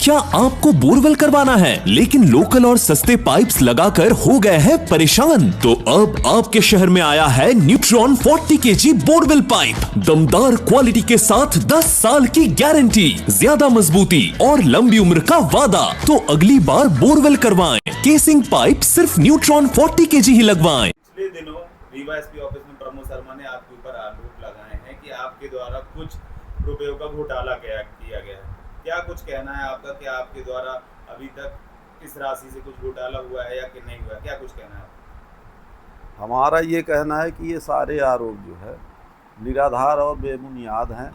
क्या आपको बोरवेल करवाना है लेकिन लोकल और सस्ते पाइप्स लगाकर हो गए हैं परेशान? तो अब आपके शहर में आया है न्यूट्रॉन 40 kg बोरवेल पाइप। दमदार क्वालिटी के साथ 10 साल की गारंटी, ज्यादा मजबूती और लंबी उम्र का वादा। तो अगली बार बोरवेल करवाएं, केसिंग पाइप सिर्फ न्यूट्रॉन 40 kg ही लगवाएं। पिछले दिनों रीवा एसपी ऑफिस में प्रमोद शर्मा ने आपके ऊपर आरोप लगाए हैं कि आपके द्वारा कुछ रुपयों का घोटाला किया गया है। क्या कुछ कहना है आपका? क्या आपके द्वारा अभी तक इस राशि से कुछ घोटाला हुआ है या कि नहीं हुआ? क्या कुछ कहना है? हमारा ये कहना है कि ये सारे आरोप जो है निराधार और बेबुनियाद हैं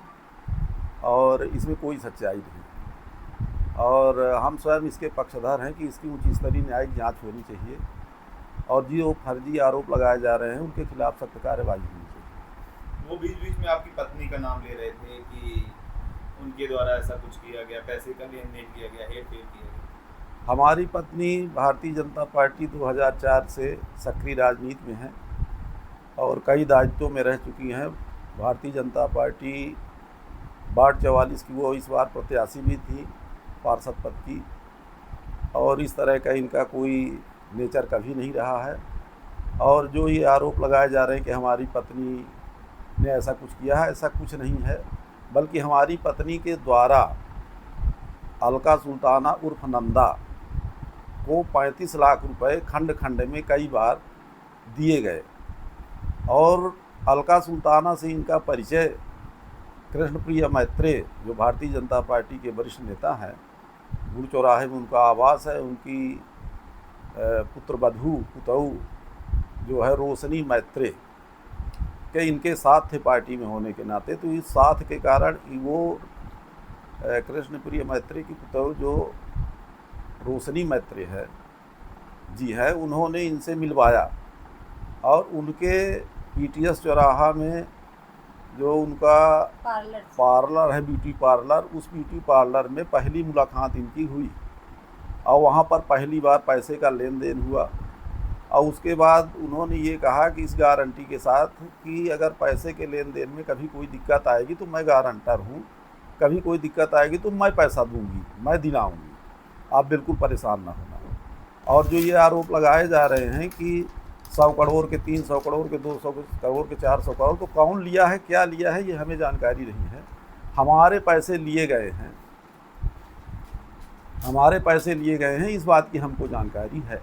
और इसमें कोई सच्चाई नहीं, और हम स्वयं इसके पक्षधर हैं कि इसकी उच्च स्तरीय न्यायिक जांच होनी चाहिए और जो फर्जी आरोप लगाए जा रहे हैं उनके खिलाफ सख्त कार्रवाई होनी चाहिए। वो बीच में आपकी पत्नी का नाम ले रहे थे कि उनके द्वारा ऐसा कुछ किया गया, पैसे का लेन देन किया गया, हेरफेर किया गया। हमारी पत्नी भारतीय जनता पार्टी 2004 से सक्रिय राजनीति में है और कई दायित्वों में रह चुकी हैं। भारतीय जनता पार्टी वार्ड 44 की वो इस बार प्रत्याशी भी थी पार्षद पद की, और इस तरह का इनका कोई नेचर कभी नहीं रहा है। और जो ये आरोप लगाए जा रहे हैं कि हमारी पत्नी ने ऐसा कुछ किया है, ऐसा कुछ नहीं है, बल्कि हमारी पत्नी के द्वारा अलका सुल्ताना उर्फ नंदा को 35 लाख रुपए खंड खंड में कई बार दिए गए। और अलका सुल्ताना से इनका परिचय कृष्णप्रिय मैत्रे, जो भारतीय जनता पार्टी के वरिष्ठ नेता हैं, गुड़ चौराहे में उनका आवास है। उनकी पुतहू जो है रोशनी मैत्रे के इनके साथ थे पार्टी में होने के नाते, तो इस साथ के कारण वो कृष्णप्रिय मैत्रे की पुतहू जो रोशनी मैत्रे है जी है, उन्होंने इनसे मिलवाया और उनके पीटीएस चौराहा में जो उनका पार्लर है, ब्यूटी पार्लर, उस ब्यूटी पार्लर में पहली मुलाकात इनकी हुई और वहाँ पर पहली बार पैसे का लेन देन हुआ। और उसके बाद उन्होंने ये कहा कि इस गारंटी के साथ कि अगर पैसे के लेन देन में कभी कोई दिक्कत आएगी तो मैं गारंटर हूँ, कभी कोई दिक्कत आएगी तो मैं पैसा दूंगी, मैं दिलाऊंगी, आप बिल्कुल परेशान ना होना। और जो ये आरोप लगाए जा रहे हैं कि 100 करोड़ के 300 करोड़ के 200 करोड़ के 400 करोड़, तो कौन लिया है, क्या लिया है, ये हमें जानकारी नहीं है। हमारे पैसे लिए गए हैं, हमारे पैसे लिए गए हैं, इस बात की हमको जानकारी है।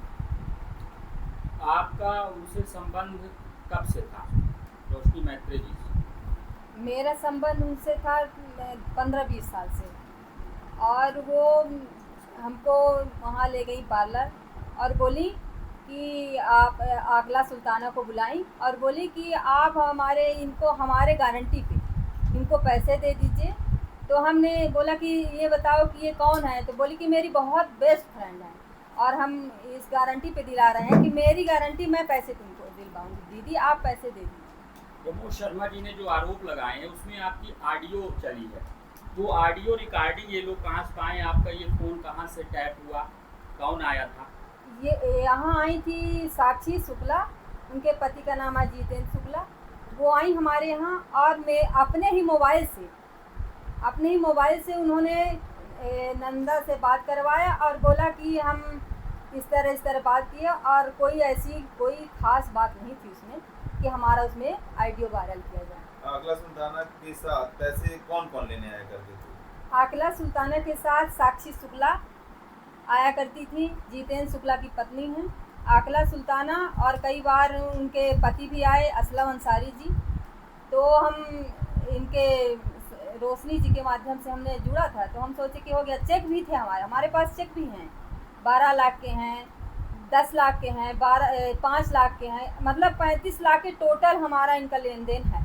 आपका उनसे संबंध कब से था, रोशनी मैत्रे जी से? मेरा संबंध उनसे था 15-20 साल से, और वो हमको वहाँ ले गई पार्लर और बोली कि आप आकला सुल्ताना को बुलाई और बोली कि आप हमारे गारंटी पे इनको पैसे दे दीजिए। तो हमने बोला कि ये बताओ कि ये कौन है? तो बोली कि मेरी बहुत बेस्ट फ्रेंड है और हम इस गारंटी पे दिला रहे हैं कि मेरी गारंटी, मैं पैसे तुमको दिलवाऊंगी, दीदी आप पैसे दे दीजिए। प्रमोद शर्मा जी ने जो आरोप लगाए हैं उसमें आपकी ऑडियो चली है, तो ऑडियो रिकॉर्डिंग ये लोग कहाँ से पाए? आपका ये फ़ोन कहाँ से टैप हुआ, कौन आया था? ये यहाँ आई थी साक्षी शुक्ला, उनके पति का नाम है जितेंद्र शुक्ला। वो आई हमारे यहाँ और मैं अपने ही मोबाइल से उन्होंने नंदा से बात करवाया और बोला कि हम इस तरह बात किया, और कोई खास बात नहीं थी उसमें कि हमारा उसमें ऑडियो वायरल किया जाए। आकला सुल्ताना के साथ पैसे कौन कौन लेने आया करते थे? आकला सुल्ताना के साथ साक्षी शुक्ला आया करती थी, जितेंद्र शुक्ला की पत्नी हैं आकला सुल्ताना, और कई बार उनके पति भी आए, असलम अंसारी जी। तो हम इनके रोशनी जी के माध्यम से हमने जुड़ा था, तो हम सोचे कि हो गया। चेक भी थे हमारे पास चेक भी हैं, 12 लाख के हैं, 10 लाख के हैं, 5 लाख के हैं, मतलब 35 लाख के टोटल हमारा इनका लेन देन है।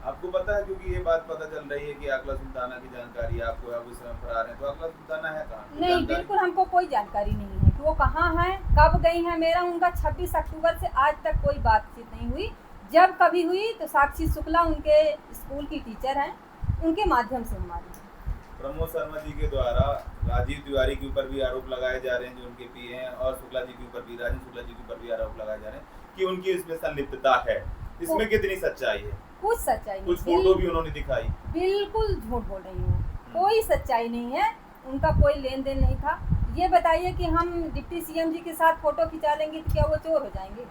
आपको पता है, क्योंकि ये बात पता चल रही है कि आकला सुल्ताना की जानकारी आपको आप इस समय फरार हैं, तो आकला सुल्ताना है कहाँ? नहीं, बिल्कुल हमको कोई जानकारी नहीं है कि वो कहाँ है, कब गई हैं। मेरा उनका 26 अक्टूबर से आज तक कोई बातचीत नहीं हुई। जब कभी हुई तो साक्षी शुक्ला उनके स्कूल की टीचर हैं, उनके माध्यम से हमारी। प्रमोद शर्मा जी के द्वारा राजीव तिवारी के ऊपर भी आरोप लगाए जा रहे हैं, जो उनके पीए हैं, और शुक्ला जी के ऊपर भी, राजीव शुक्ला जी के ऊपर भी आरोप लगाए जा रहे हैं कि उनकी इसमें संलिप्तता है। इसमें कितनी सच्चाई है? कुछ सच्चाई नहीं। कुछ फोटो भी उन्होंने दिखाई। बिल्कुल झूठ बोल रही हूँ। कोई सच्चाई नहीं है, उनका कोई लेन देन नहीं था। ये बताइए कि हम डिप्टी सीएम जी के साथ फोटो खिंचा लेंगे तो क्या वो चोर हो जाएंगे?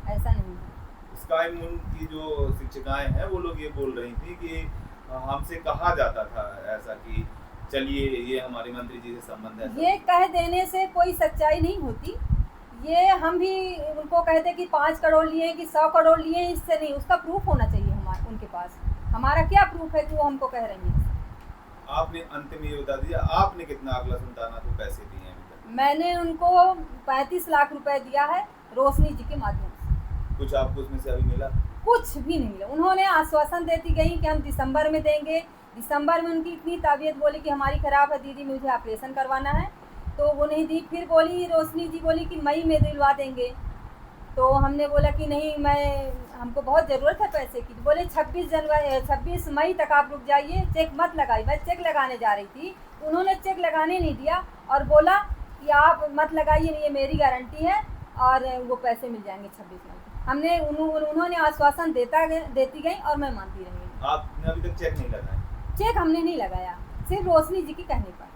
ऐसा नहीं है। स्काई मून की जो शिक्षिकाएं हैं वो लोग ये बोल रही थी कि हमसे कहा जाता था ऐसा कि चलिए ये हमारे मंत्री जी से संबंध है। ये कह देने से कोई सच्चाई नहीं होती। ये हम भी उनको कहते कि 5 करोड़ लिए कि 100 करोड़ लिए, इससे नहीं, उसका प्रूफ होना चाहिए हमारे उनके पास। हमारा क्या प्रूफ है कि वो हमको कह रही है? आपने अंत में ये बता दीजिए, आपने कितना अगला सुल्ताना को पैसे दिए हैं अभी तक? मैंने उनको 35 लाख रुपए दिया है रोशनी जी के माध्यम से। कुछ आपको उसमें से अभी मिला? कुछ भी नहीं मिला। उन्होंने आश्वासन देती गई कि हम दिसंबर में देंगे। दिसंबर में उनकी इतनी तबीयत बोली कि हमारी ख़राब है दीदी, मुझे ऑपरेशन करवाना है, तो वो नहीं दी। फिर बोली रोशनी जी बोली कि मई में दिलवा देंगे। तो हमने बोला कि नहीं, हमको बहुत ज़रूरत है पैसे की। बोले 26 मई तक आप रुक जाइए, चेक मत लगाइए। मैं चेक लगाने जा रही थी, उन्होंने चेक लगाने नहीं दिया और बोला कि आप मत लगाइए, नहीं ये मेरी गारंटी है और वो पैसे मिल जाएंगे 26 मई। हमने उन्होंने आश्वासन देती गई और मैं मानती रही। आपने अभी तक चेक नहीं लगाया? चेक हमने नहीं लगाया, सिर्फ रोशनी जी की कहने पर।